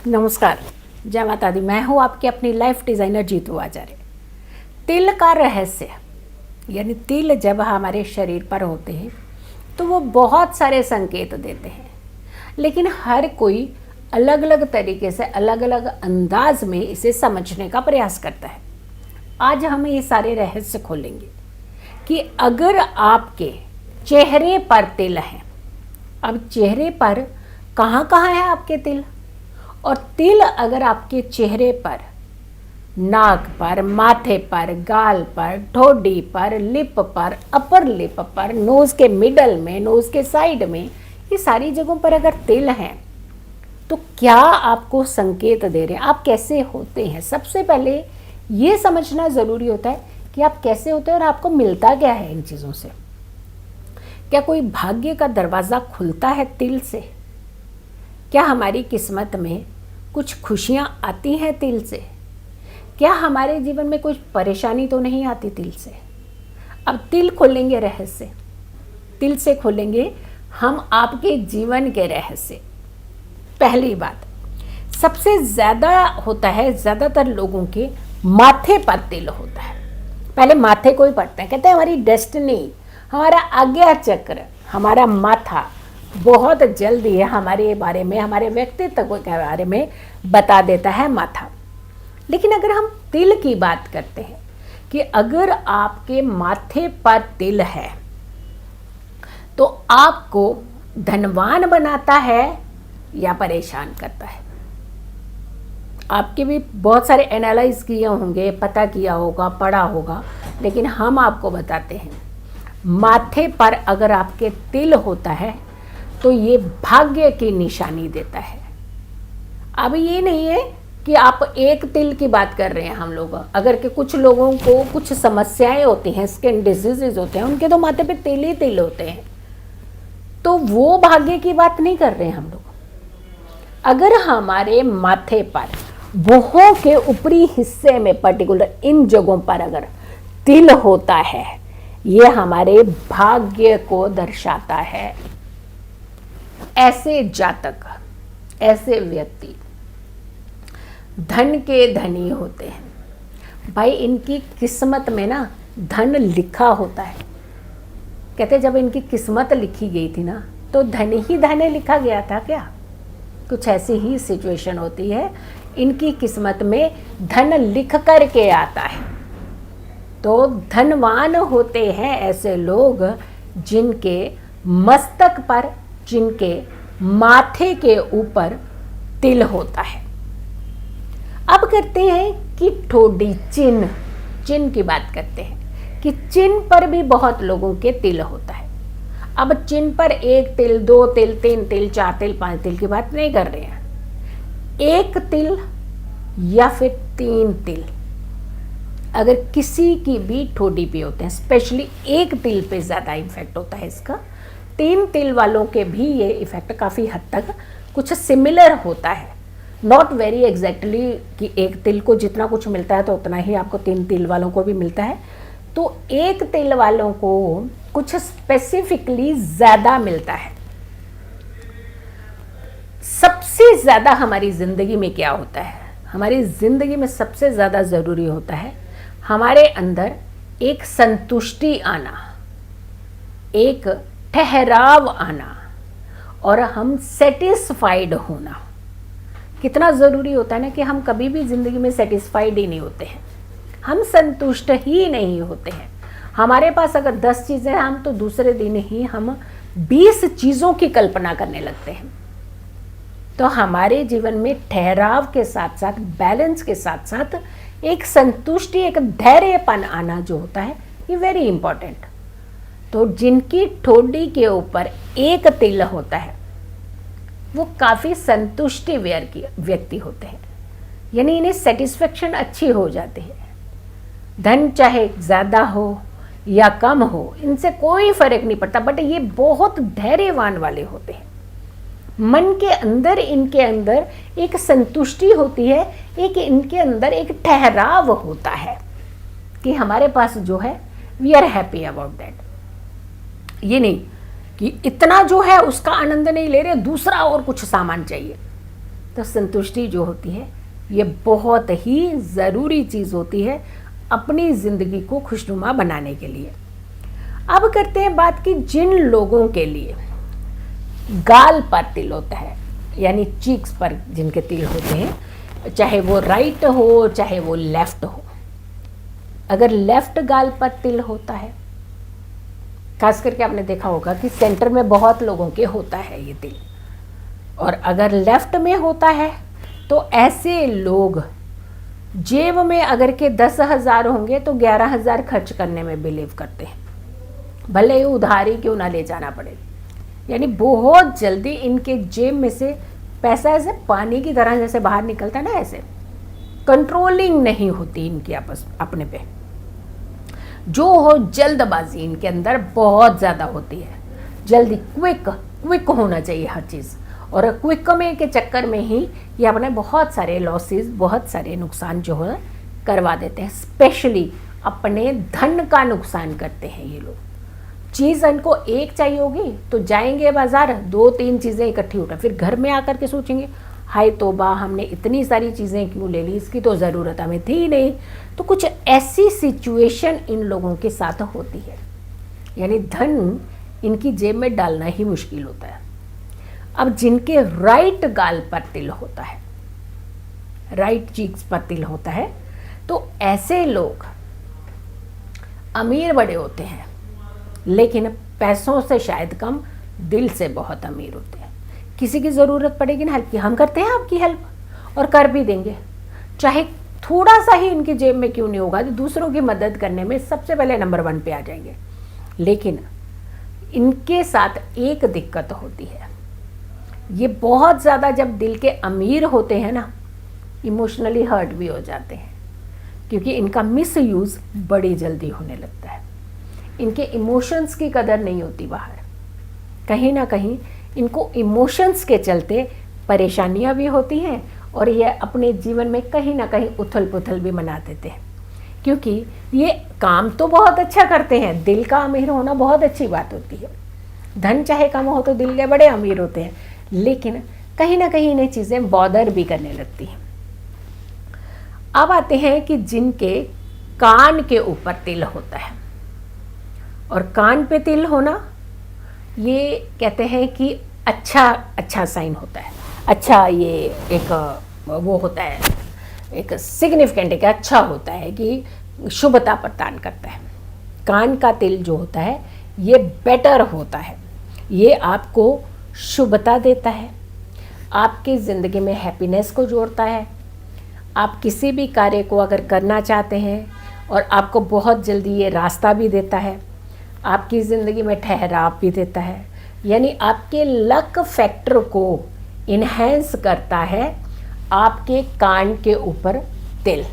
नमस्कार, जय माता दी। मैं हूँ आपकी अपनी लाइफ डिज़ाइनर जीतू आचार्य। तिल का रहस्य, यानी तिल जब हमारे शरीर पर होते हैं तो वो बहुत सारे संकेत देते हैं, लेकिन हर कोई अलग अलग तरीके से अलग अलग अंदाज में इसे समझने का प्रयास करता है। आज हम ये सारे रहस्य खोलेंगे कि अगर आपके चेहरे पर तिल हैं, अब चेहरे पर कहाँ कहाँ है आपके तिल, और तिल अगर आपके चेहरे पर, नाक पर, माथे पर, गाल पर, ठोडी पर, लिप पर, अपर लिप पर, नोज़ के मिडल में, नोज़ के साइड में, ये सारी जगहों पर अगर तिल हैं तो क्या आपको संकेत दे रहे हैं, आप कैसे होते हैं। सबसे पहले ये समझना ज़रूरी होता है कि आप कैसे होते हैं और आपको मिलता क्या है इन चीज़ों से। क्या कोई भाग्य का दरवाज़ा खुलता है तिल से? क्या हमारी किस्मत में कुछ खुशियाँ आती हैं तिल से? क्या हमारे जीवन में कुछ परेशानी तो नहीं आती तिल से? अब तिल खोलेंगे रहस्य, तिल से खोलेंगे हम आपके जीवन के रहस्य। पहली बात, सबसे ज़्यादा होता है, ज़्यादातर लोगों के माथे पर तिल होता है। पहले माथे को ही पढ़ते हैं, कहते हैं हमारी डेस्टिनी, हमारा आज्ञा चक्र, हमारा माथा बहुत जल्दी है हमारे बारे में, हमारे व्यक्तित्व के बारे में बता देता है माथा। लेकिन अगर हम तिल की बात करते हैं कि अगर आपके माथे पर तिल है तो आपको धनवान बनाता है या परेशान करता है। आपके भी बहुत सारे एनालाइज किए होंगे, पता किया होगा, पढ़ा होगा, लेकिन हम आपको बताते हैं माथे पर अगर आपके तिल होता है तो ये भाग्य की निशानी देता है। अब ये नहीं है कि आप एक तिल की बात कर रहे हैं हम लोग। अगर के कुछ लोगों को कुछ समस्याएं होती हैं, स्किन डिजीजेज होते हैं, उनके तो माथे पे तिल ही तिल होते हैं, तो वो भाग्य की बात नहीं कर रहे हैं हम लोग। अगर हमारे माथे पर, भौहों के ऊपरी हिस्से में पर्टिकुलर इन जगहों पर अगर तिल होता है, ये हमारे भाग्य को दर्शाता है। ऐसे जातक, ऐसे व्यक्ति धन के धनी होते हैं। भाई इनकी किस्मत में ना धन लिखा होता है। कहते जब इनकी किस्मत लिखी गई थी ना तो धन ही धन लिखा गया था क्या? कुछ ऐसी ही सिचुएशन होती है, इनकी किस्मत में धन लिख कर के आता है। तो धनवान होते हैं ऐसे लोग जिनके मस्तक पर, जिनके माथे के ऊपर तिल होता है। अब करते हैं कि ठोडी, चिन्ह, चिन्ह की बात करते हैं कि चिन्ह पर भी बहुत लोगों के तिल होता है। अब चिन्ह पर एक तिल, दो तिल, तीन तिल, चार तिल, पांच तिल की बात नहीं कर रहे हैं। एक तिल या फिर तीन तिल अगर किसी की भी ठोडी पे होते हैं, स्पेशली एक तिल पे ज़्यादा इफेक्ट होता है इसका, तीन तिल वालों के भी ये इफेक्ट काफ़ी हद तक कुछ सिमिलर होता है। नॉट वेरी एग्जैक्टली कि एक तिल को जितना कुछ मिलता है तो उतना ही आपको तीन तिल वालों को भी मिलता है। तो एक तिल वालों को कुछ स्पेसिफिकली ज़्यादा मिलता है। सबसे ज़्यादा हमारी ज़िंदगी में क्या होता है? हमारी ज़िंदगी में सबसे ज़्यादा ज़रूरी होता है हमारे अंदर एक संतुष्टि आना, एक ठहराव आना, और हम सेटिस्फाइड होना। कितना ज़रूरी होता है ना कि हम कभी भी ज़िंदगी में सेटिस्फाइड ही नहीं होते हैं, हम संतुष्ट ही नहीं होते हैं। हमारे पास अगर 10 चीज़ें हैं, हम तो दूसरे दिन ही हम 20 चीज़ों की कल्पना करने लगते हैं। तो हमारे जीवन में ठहराव के साथ साथ, बैलेंस के साथ साथ एक संतुष्टि, एक धैर्यपन आना जो होता है, ये वेरी इंपॉर्टेंट। तो जिनकी ठोडी के ऊपर एक तिल होता है वो काफ़ी संतुष्टि व्यक्ति होते हैं, यानी इन्हें सेटिस्फेक्शन अच्छी हो जाती है। धन चाहे ज़्यादा हो या कम हो, इनसे कोई फर्क नहीं पड़ता, बट ये बहुत धैर्यवान वाले होते हैं। मन के अंदर, इनके अंदर एक संतुष्टि होती है, एक इनके अंदर एक ठहराव होता है कि हमारे पास जो है we are happy about that. ये नहीं कि इतना जो है उसका आनंद नहीं ले रहे, दूसरा और कुछ सामान चाहिए। तो संतुष्टि जो होती है ये बहुत ही ज़रूरी चीज़ होती है अपनी ज़िंदगी को खुशनुमा बनाने के लिए। अब करते हैं बात कि जिन लोगों के लिए गाल पर तिल होता है, यानी चीक्स पर जिनके तिल होते हैं, चाहे वो राइट हो चाहे वो लेफ्ट हो। अगर लेफ्ट गाल पर तिल होता है, खास करके आपने देखा होगा कि सेंटर में बहुत लोगों के होता है ये तिल, और अगर लेफ्ट में होता है तो ऐसे लोग जेब में अगर के 10,000 होंगे तो 11,000 खर्च करने में बिलीव करते हैं, भले ही उधारी क्यों ना ले जाना पड़े। यानी बहुत जल्दी इनके जेब में से पैसा ऐसे पानी की तरह जैसे बाहर निकलता है ना, ऐसे कंट्रोलिंग नहीं होती इनकी आपस अपने पे। जो हो जल्दबाजी इनके अंदर बहुत ज़्यादा होती है, जल्दी क्विक होना चाहिए हर चीज़, और क्विक में के चक्कर में ही ये अपने बहुत सारे लॉसेस, बहुत सारे नुकसान जो है करवा देते हैं। स्पेशली अपने धन का नुकसान करते हैं ये लोग। चीज़ इनको एक चाहिए होगी तो जाएंगे बाजार, 2-3 चीज़ें इकट्ठी उठा, फिर घर में आकर के सोचेंगे हाय तौबा, हमने इतनी सारी चीज़ें क्यों ले ली, इसकी तो ज़रूरत हमें थी नहीं। तो कुछ ऐसी सिचुएशन इन लोगों के साथ होती है, यानी धन इनकी जेब में डालना ही मुश्किल होता है। अब जिनके राइट गाल पर तिल होता है, राइट चीक्स पर तिल होता है, तो ऐसे लोग अमीर बड़े होते हैं, लेकिन पैसों से शायद कम, दिल से बहुत अमीर होते हैं। किसी की ज़रूरत पड़ेगी ना हेल्प की, हम करते हैं आपकी हेल्प और कर भी देंगे, चाहे थोड़ा सा ही इनकी जेब में क्यों नहीं होगा, तो दूसरों की मदद करने में सबसे पहले नंबर 1 पे आ जाएंगे। लेकिन इनके साथ एक दिक्कत होती है, ये बहुत ज़्यादा जब दिल के अमीर होते हैं ना, इमोशनली हर्ट भी हो जाते हैं, क्योंकि इनका मिस यूज़ बड़ी जल्दी होने लगता है। इनके इमोशंस की कदर नहीं होती बाहर, कहीं ना कहीं इनको इमोशंस के चलते परेशानियां भी होती हैं, और ये अपने जीवन में कहीं ना कहीं उथल पुथल भी मना देते हैं, क्योंकि ये काम तो बहुत अच्छा करते हैं, दिल का अमीर होना बहुत अच्छी बात होती है। धन चाहे कम हो तो दिल के बड़े अमीर होते हैं, लेकिन कहीं ना कहीं इन्हें चीज़ें बॉदर भी करने लगती हैं। अब आते हैं कि जिनके कान के ऊपर तिल होता है, और कान पे तिल होना ये कहते हैं कि अच्छा साइन होता है, अच्छा ये एक वो होता है, एक सिग्निफिकेंट, एक अच्छा होता है कि शुभता प्रदान करता है। कान का तिल जो होता है ये बेटर होता है, ये आपको शुभता देता है, आपकी ज़िंदगी में हैप्पीनेस को जोड़ता है। आप किसी भी कार्य को अगर करना चाहते हैं और आपको बहुत जल्दी ये रास्ता भी देता है, आपकी ज़िंदगी में ठहराव भी देता है, यानी आपके लक फैक्टर को इन्हेंस करता है आपके कान के ऊपर तिल।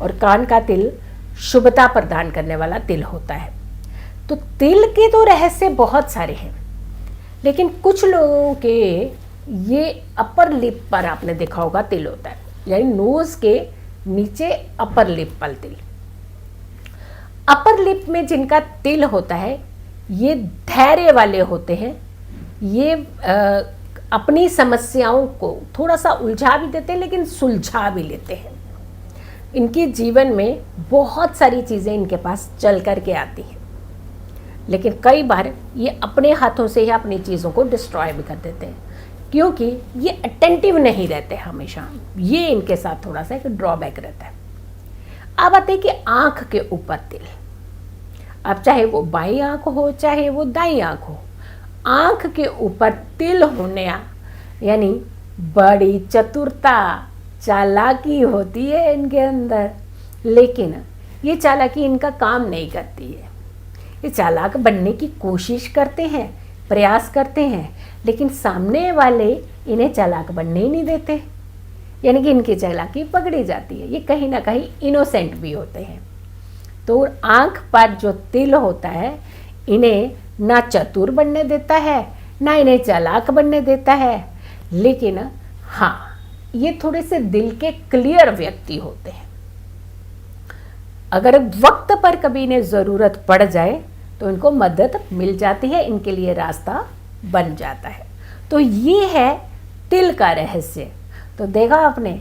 और कान का तिल शुभता प्रदान करने वाला तिल होता है। तो तिल के तो रहस्य बहुत सारे हैं, लेकिन कुछ लोगों के ये अपर लिप पर आपने देखा होगा तिल होता है, यानी नोज के नीचे अपर लिप पर तिल। अपर लिप में जिनका तिल होता है ये धैर्य वाले होते हैं, ये अपनी समस्याओं को थोड़ा सा उलझा भी देते हैं लेकिन सुलझा भी लेते हैं। इनके जीवन में बहुत सारी चीज़ें इनके पास चल कर के आती हैं, लेकिन कई बार ये अपने हाथों से ही अपनी चीज़ों को डिस्ट्रॉय भी कर देते हैं, क्योंकि ये अटेंटिव नहीं रहते हमेशा। ये इनके साथ थोड़ा सा एक ड्रॉबैक रहता है। अब आते हैं कि आँख के ऊपर तिल। अब चाहे वो बाईं आँख हो चाहे वो दाईं आँख हो, आँख के ऊपर तिल होने यानी बड़ी चतुरता, चालाकी होती है इनके अंदर, लेकिन ये चालाकी इनका काम नहीं करती है। ये चालाक बनने की कोशिश करते हैं, प्रयास करते हैं, लेकिन सामने वाले इन्हें चालाक बनने ही नहीं देते, यानी कि इनकी चालाकी पकड़ी जाती है। ये कहीं ना कहीं इनोसेंट भी होते हैं। तो आँख पर जो तिल होता है इन्हें ना चतुर बनने देता है ना इन्हें चालाक बनने देता है, लेकिन हाँ ये थोड़े से दिल के क्लियर व्यक्ति होते हैं। अगर वक्त पर कभी इन्हें ज़रूरत पड़ जाए तो इनको मदद मिल जाती है, इनके लिए रास्ता बन जाता है। तो ये है तिल का रहस्य। तो देखा आपने,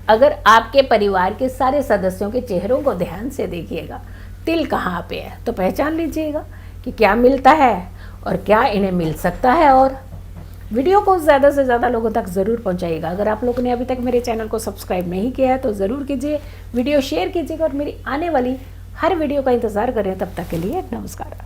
अगर आपके परिवार के सारे सदस्यों के चेहरों को ध्यान से देखिएगा, तिल कहाँ पे है तो पहचान लीजिएगा कि क्या मिलता है और क्या इन्हें मिल सकता है। और वीडियो को ज़्यादा से ज़्यादा लोगों तक ज़रूर पहुंचाइएगा। अगर आप लोगों ने अभी तक मेरे चैनल को सब्सक्राइब नहीं किया है तो ज़रूर कीजिए, वीडियो शेयर कीजिएगा और मेरी आने वाली हर वीडियो का इंतज़ार करें। तब तक के लिए नमस्कार।